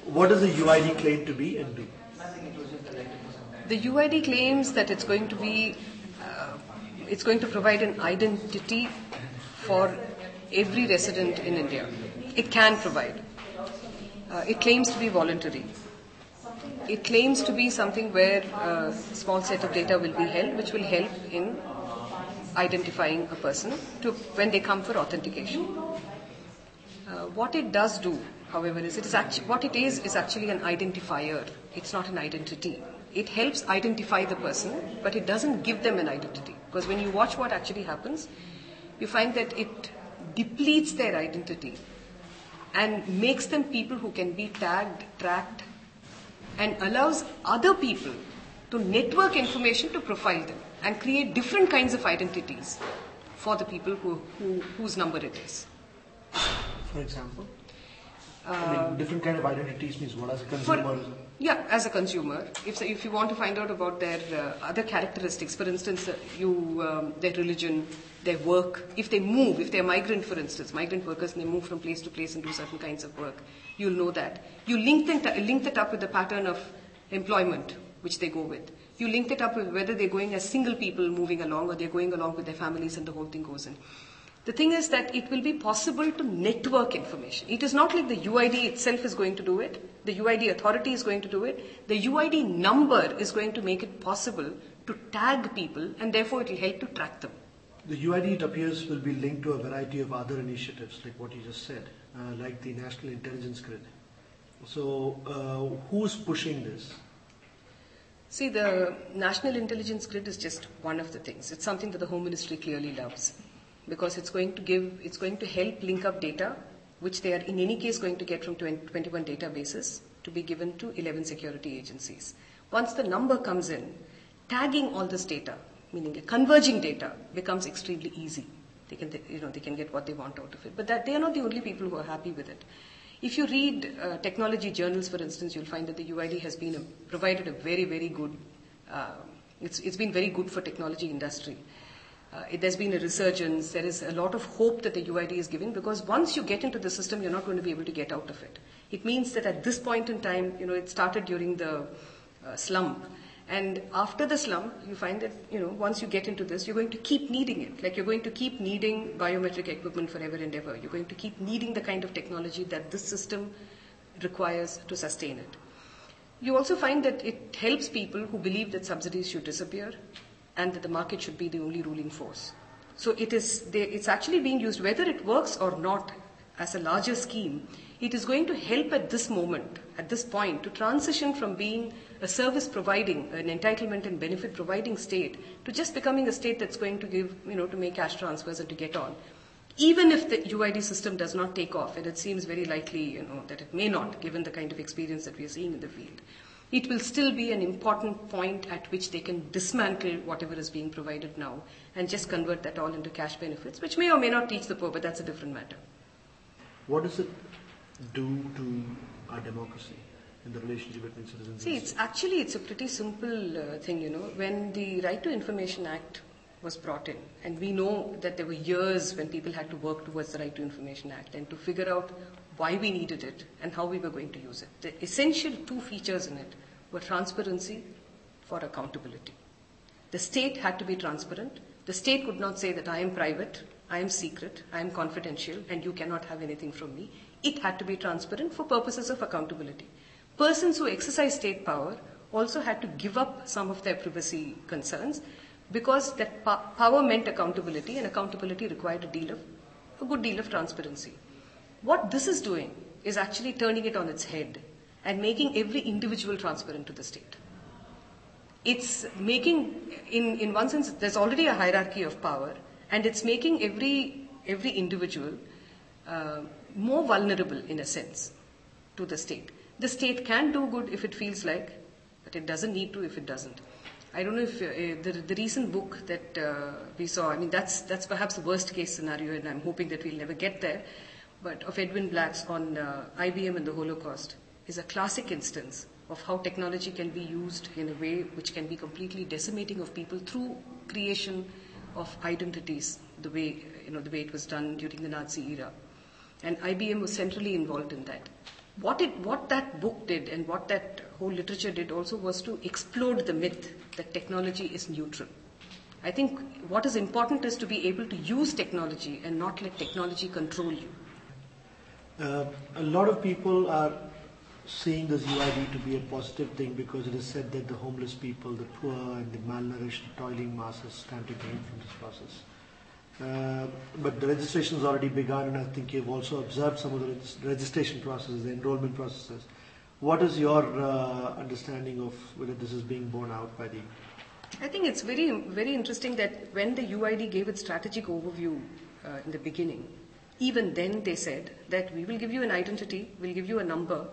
What does the UID claim to be and do? The UID claims that it's going to be, it's going to provide an identity for every resident in India. It can provide. It claims to be voluntary. It claims to be something where a small set of data will be held, which will help in identifying a person when they come for authentication. What it does do, however, is what it is actually an identifier. It's not an identity. It helps identify the person, but it doesn't give them an identity. Because when you watch what actually happens, you find that it depletes their identity and makes them people who can be tagged, tracked, and allows other people to network information to profile them and create different kinds of identities for the people whose number it is. For example? Different kind of identities means what, as a consumer? As a consumer. If you want to find out about their other characteristics, for instance, their religion, their work, if they move, if they're migrant, for instance, migrant workers, and they move from place to place and do certain kinds of work, you'll know that. You link that up with the pattern of employment which they go with. You link it up with whether they're going as single people moving along or they're going along with their families, and the whole thing goes in. The thing is that it will be possible to network information. It is not like the UID itself is going to do it. The UID authority is going to do it. The UID number is going to make it possible to tag people, and therefore it will help to track them. The UID, it appears, will be linked to a variety of other initiatives, like what you just said, like the National Intelligence Grid. So, who's pushing this? See, the National Intelligence Grid is just one of the things. It's something that the Home Ministry clearly loves, because it's going to help link up data, which they are in any case going to get from 21 databases, to be given to 11 security agencies. Once the number comes in, tagging all this data, meaning converging data, becomes extremely easy. They can get what they want out of it. But they are not the only people who are happy with it. If you read technology journals, for instance, you'll find that the UID has been provided a very, very good. It's been very good for technology industry. There's been a resurgence. There is a lot of hope that the UID is giving, because once you get into the system, you're not going to be able to get out of it. It means that at this point in time, it started during the slump. And after the slump, you find that, once you get into this, you're going to keep needing it. Like, you're going to keep needing biometric equipment forever and ever. You're going to keep needing the kind of technology that this system requires to sustain it. You also find that it helps people who believe that subsidies should disappear and that the market should be the only ruling force. So it's actually being used, whether it works or not, as a larger scheme. It is going to help at this moment, at this point, to transition from being a service providing, an entitlement and benefit providing state, to just becoming a state that's going to give, to make cash transfers and to get on. Even if the UID system does not take off, and it seems very likely, that it may not, given the kind of experience that we are seeing in the field, it will still be an important point at which they can dismantle whatever is being provided now and just convert that all into cash benefits, which may or may not teach the poor, but that's a different matter. What does it do to our democracy in the relationship between citizens? See, it's a pretty simple thing, When the Right to Information Act was brought in, and we know that there were years when people had to work towards the Right to Information Act and to figure out why we needed it and how we were going to use it. The essential two features in it were transparency for accountability. The state had to be transparent. The state could not say that I am private, I am secret, I am confidential, and you cannot have anything from me. It had to be transparent for purposes of accountability. Persons who exercise state power also had to give up some of their privacy concerns, because that power meant accountability, and accountability required a good deal of transparency. What this is doing is actually turning it on its head and making every individual transparent to the state. It's making, in one sense, there's already a hierarchy of power, and it's making every individual more vulnerable, in a sense, to the state. The state can do good if it feels like, but it doesn't need to if it doesn't. I don't know if the recent book that we saw, that's perhaps the worst case scenario, and I'm hoping that we'll never get there, but of Edwin Black's on IBM and the Holocaust is a classic instance of how technology can be used in a way which can be completely decimating of people through creation of identities, the way it was done during the Nazi era. And IBM was centrally involved in that. what that book did and what that whole literature did also was to explode the myth that technology is neutral. I think what is important is to be able to use technology and not let technology control you. A lot of people are seeing this UID to be a positive thing because it is said that the homeless people, the poor and the malnourished, toiling masses stand to gain from this process. But the registration has already begun, and I think you've also observed some of the registration processes, the enrollment processes. What is your understanding of whether this is being borne out by the... I think it's very, very interesting that when the UID gave its strategic overview in the beginning, even then they said that we will give you an identity, we'll give you a number,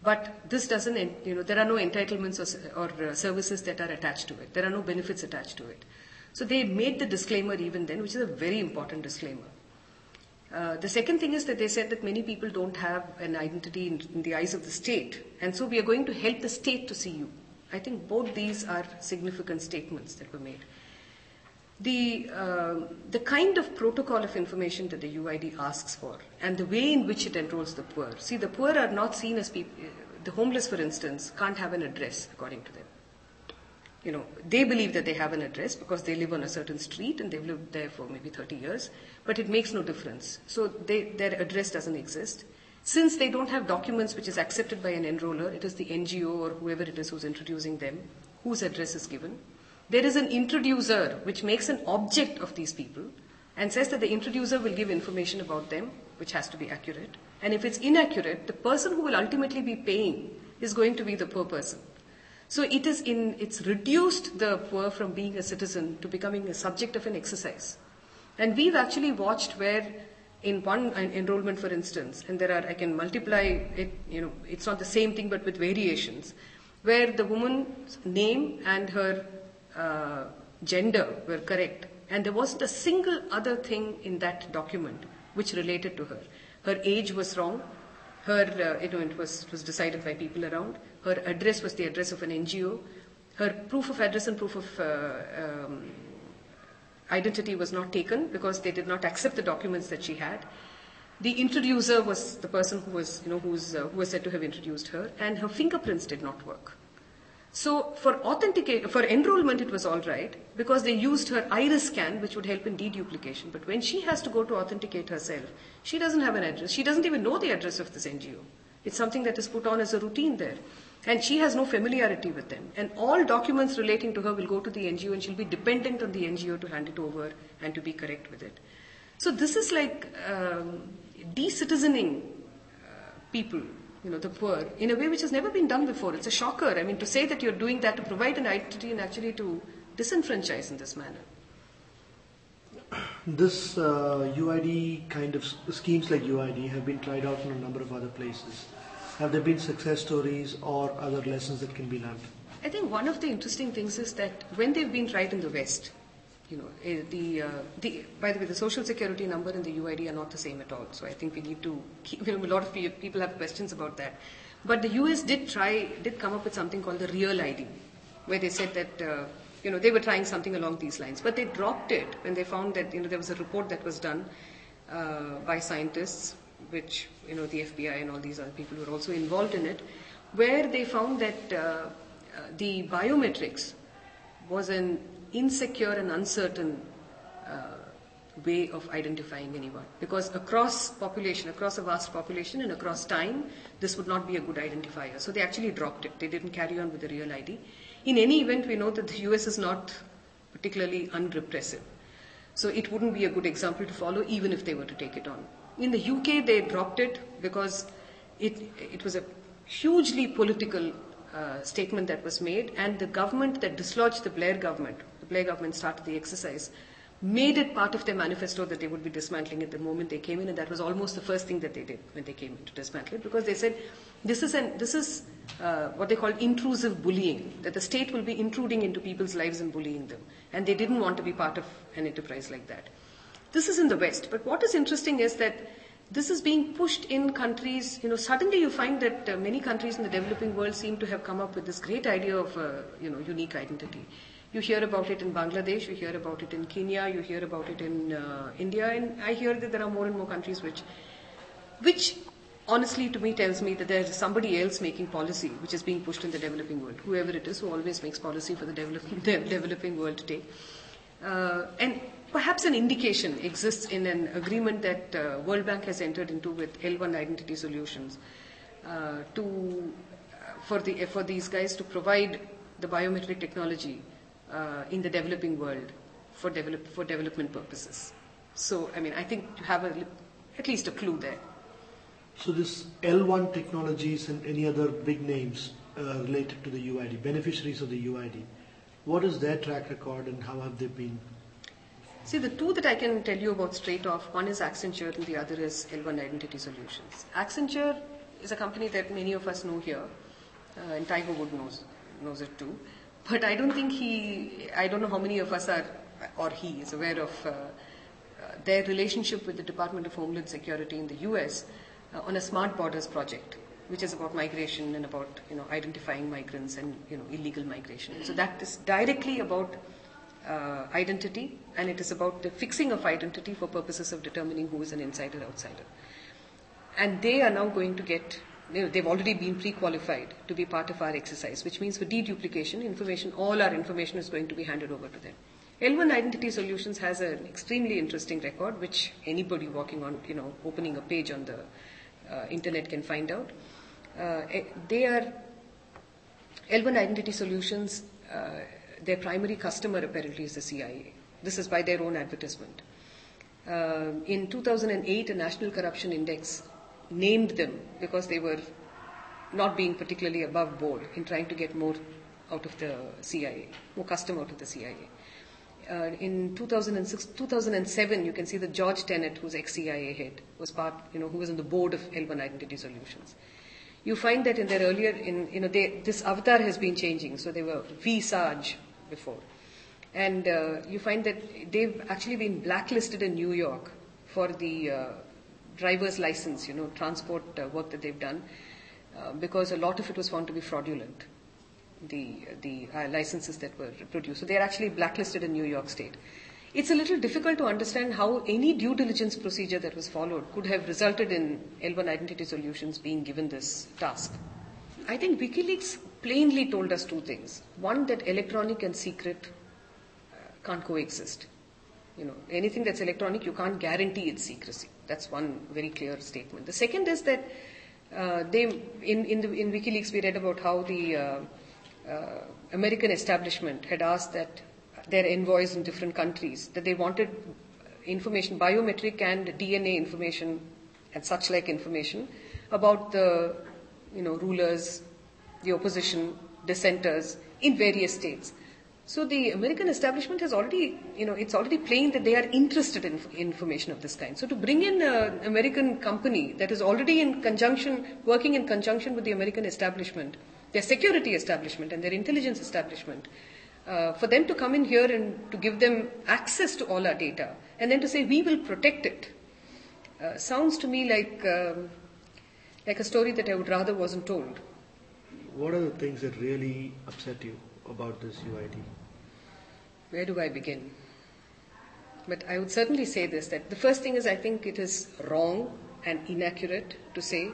but this doesn't, there are no entitlements or services that are attached to it. There are no benefits attached to it. So they made the disclaimer even then, which is a very important disclaimer. The second thing is that they said that many people don't have an identity in the eyes of the state, and so we are going to help the state to see you. I think both these are significant statements that were made. The kind of protocol of information that the UID asks for and the way in which it enrolls the poor. See, the poor are not seen as people, the homeless, for instance, can't have an address according to them. They believe that they have an address because they live on a certain street and they've lived there for maybe 30 years, but it makes no difference. So their address doesn't exist. Since they don't have documents which is accepted by an enroller, it is the NGO or whoever it is who's introducing them, whose address is given. There is an introducer which makes an object of these people and says that the introducer will give information about them, which has to be accurate. And if it's inaccurate, the person who will ultimately be paying is going to be the poor person. So it's reduced the poor from being a citizen to becoming a subject of an exercise. And we've actually watched where in one enrollment, for instance, and I can multiply it, it's not the same thing but with variations, where the woman's name and her gender were correct, and there wasn't a single other thing in that document which related to her. Her age was wrong. Her, it was decided by people around. Her address was the address of an NGO. Her proof of address and proof of identity was not taken because they did not accept the documents that she had. The introducer was the person who was, who was said to have introduced her, and her fingerprints did not work. So for enrollment, it was all right because they used her iris scan, which would help in deduplication. But when she has to go to authenticate herself, she doesn't have an address. She doesn't even know the address of this NGO. It's something that is put on as a routine there. And she has no familiarity with them. And all documents relating to her will go to the NGO, and she'll be dependent on the NGO to hand it over and to be correct with it. So this is like de-citizening people, the poor, in a way which has never been done before. It's a shocker. I mean, to say that you're doing that to provide an identity and actually to disenfranchise in this manner. This UID kind of schemes like UID have been tried out in a number of other places. Have there been success stories or other lessons that can be learned? I think one of the interesting things is that when they've been tried in the West, by the way, the social security number and the UID are not the same at all. So I think we need to keep, a lot of people have questions about that. But the US did come up with something called the Real ID, where they said that, they were trying something along these lines. But they dropped it when they found that, there was a report that was done by scientists, which, the FBI and all these other people were also involved in it, where they found that the biometrics was an insecure and uncertain way of identifying anyone. Because across a vast population and across time, this would not be a good identifier. So they actually dropped it. They didn't carry on with the Real ID. In any event, we know that the US is not particularly unrepressive. So it wouldn't be a good example to follow even if they were to take it on. In the UK, they dropped it because it was a hugely political statement that was made, and the government that dislodged the Blair government started the exercise, made it part of their manifesto that they would be dismantling it the moment they came in, and that was almost the first thing that they did when they came in to dismantle it, because they said this is what they call intrusive bullying, that the state will be intruding into people's lives and bullying them, and they didn't want to be part of an enterprise like that. This is in the West, but what is interesting is that this is being pushed in countries, suddenly you find that many countries in the developing world seem to have come up with this great idea of, unique identity. You hear about it in Bangladesh, you hear about it in Kenya, you hear about it in India, and I hear that there are more and more countries which honestly to me tells me that there is somebody else making policy which is being pushed in the developing world, whoever it is who always makes policy for the developing world today. And perhaps an indication exists in an agreement that World Bank has entered into with L1 Identity Solutions for these guys to provide the biometric technology in the developing world for development purposes. So, I mean, I think you have at least a clue there. So this L1 Technologies and any other big names related to the UID, beneficiaries of the UID, what is their track record and how have they been? See, the two that I can tell you about straight off, one is Accenture and the other is L1 Identity Solutions. Accenture is a company that many of us know here, and Tiger Wood knows it too. But I don't think I don't know how many of us are, or he is aware of their relationship with the Department of Homeland Security in the US on a Smart Borders project, which is about migration and about identifying migrants and illegal migration. So that is directly about identity, and it is about the fixing of identity for purposes of determining who is an insider outsider. And they are now going to get, they've already been pre-qualified to be part of our exercise, which means for deduplication, all our information is going to be handed over to them. L1 Identity Solutions has an extremely interesting record, which anybody walking on, opening a page on the internet can find out. L1 Identity Solutions, their primary customer apparently is the CIA. This is by their own advertisement. In 2008, a National Corruption Index named them because they were not being particularly above board in trying to get more out of the CIA, more custom out of the CIA. In 2007, you can see that George Tenet, who's ex-CIA head, was who was on the board of L1 Identity Solutions. You find that in their earlier, this avatar has been changing. So they were V. Sarge before. And you find that they've actually been blacklisted in New York for the driver's license, transport work that they've done, because a lot of it was found to be fraudulent, the licenses that were produced. So they're actually blacklisted in New York State. It's a little difficult to understand how any due diligence procedure that was followed could have resulted in L1 Identity Solutions being given this task. I think WikiLeaks plainly told us two things. One, that electronic and secret can't coexist. Anything that's electronic, you can't guarantee its secrecy. That's one very clear statement. The second is that in WikiLeaks we read about how the American establishment had asked that their envoys in different countries, that they wanted information, biometric and DNA information and such like information about the rulers, the opposition, dissenters in various states. So the American establishment has already, it's already plain that they are interested in information of this kind. So to bring in an American company that is already working in conjunction with the American establishment, their security establishment and their intelligence establishment, for them to come in here and to give them access to all our data and then to say we will protect it, sounds to me like a story that I would rather wasn't told. What are the things that really upset you about this UID? Where do I begin? But I would certainly say this, that the first thing is I think it is wrong and inaccurate to say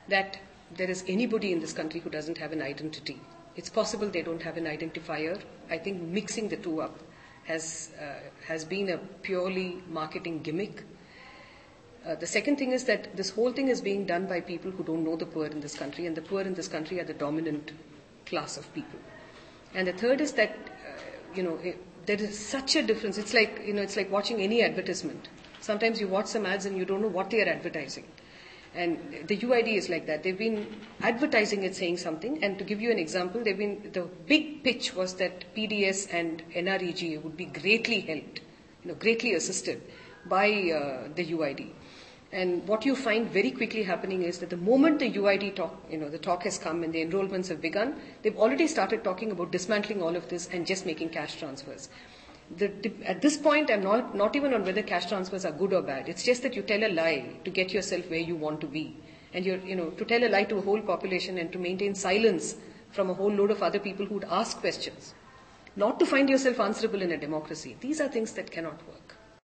that there is anybody in this country who doesn't have an identity. It's possible they don't have an identifier. I think mixing the two up has been a purely marketing gimmick. The second thing is that this whole thing is being done by people who don't know the poor in this country, and the poor in this country are the dominant class of people. And the third is that, there is such a difference. It's like, it's like watching any advertisement. Sometimes you watch some ads and you don't know what they are advertising. And the UID is like that. They've been advertising it saying something. And to give you an example, the big pitch was that PDS and NREGA would be greatly helped, greatly assisted by the UID. And what you find very quickly happening is that the moment the UID talk, the talk has come and the enrollments have begun, they've already started talking about dismantling all of this and just making cash transfers. At this point, I'm not even on whether cash transfers are good or bad. It's just that you tell a lie to get yourself where you want to be. And to tell a lie to a whole population and to maintain silence from a whole load of other people who would ask questions. Not to find yourself answerable in a democracy. These are things that cannot work.